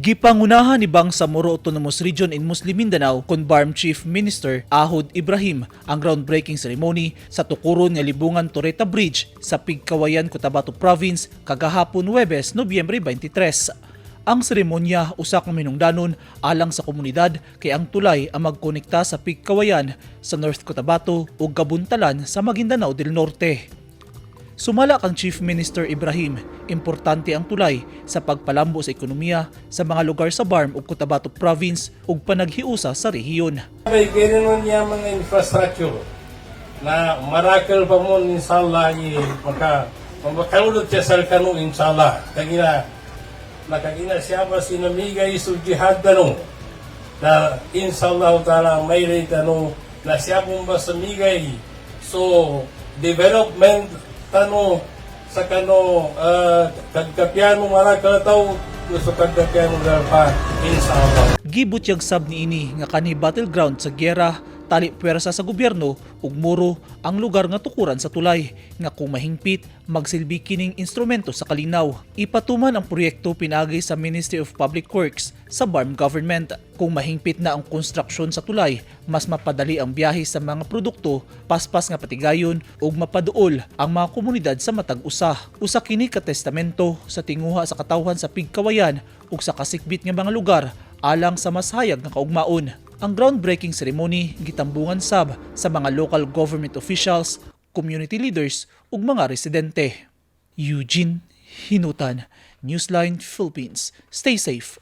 Gipangunahan ni Bangsamoro Autonomous Region in Muslim Mindanao kon BARM Chief Minister Ahod Ibrahim ang groundbreaking ceremony sa tukuron nga libungan Torreta Bridge sa Pigkawayan, Cotabato Province kagahapon Huwebes, Nobyembre 23. Ang seremonya usa ka minungdanon alang sa komunidad kay ang tulay ang magkonekta sa Pigkawayan sa North Cotabato ug Gabuntalan sa Maguindanao del Norte. Sumala kang Chief Minister Ibrahim, importante ang tulay sa pagpalambo sa ekonomiya sa mga lugar sa BARM ug Cotabato Province ug panaghiusa sa rehiyon. May ganun niya mga infrastructure na marakal pa mo inshallah makakalulot siya sa kanu inshallah. Nakagina siya ba sinamigay sa jihad na inshallah ta'ala may rate na siya pong ba samigay so development sa kagkapyano marakal tao sa kagkapyano pa inshallah. Gibutyag sab niini nga kanhi battleground sa giyera tali pwersa sa gobyerno ug muro ang lugar nga tukuran sa tulay nga kung mahingpit magsilbi kining instrumento sa kalinaw. Ipatuman ang proyekto pinagi sa Ministry of Public Works sa BARM government. Kung mahingpit na ang konstruksyon sa tulay, mas mapadali ang biyahe sa mga produkto, paspas nga patigayon ug mapaduol ang mga komunidad sa matag usa. Usa kini ka testamento sa tinguha sa katawhan sa Pigkawayan ug sa kasikbit nga mga lugar alang sa mas hayag nga kaugmaon. Ang groundbreaking ceremony gitambungan sab sa mga local government officials, community leaders ug mga residente. Eugene Hinutan, Newsline Philippines. Stay safe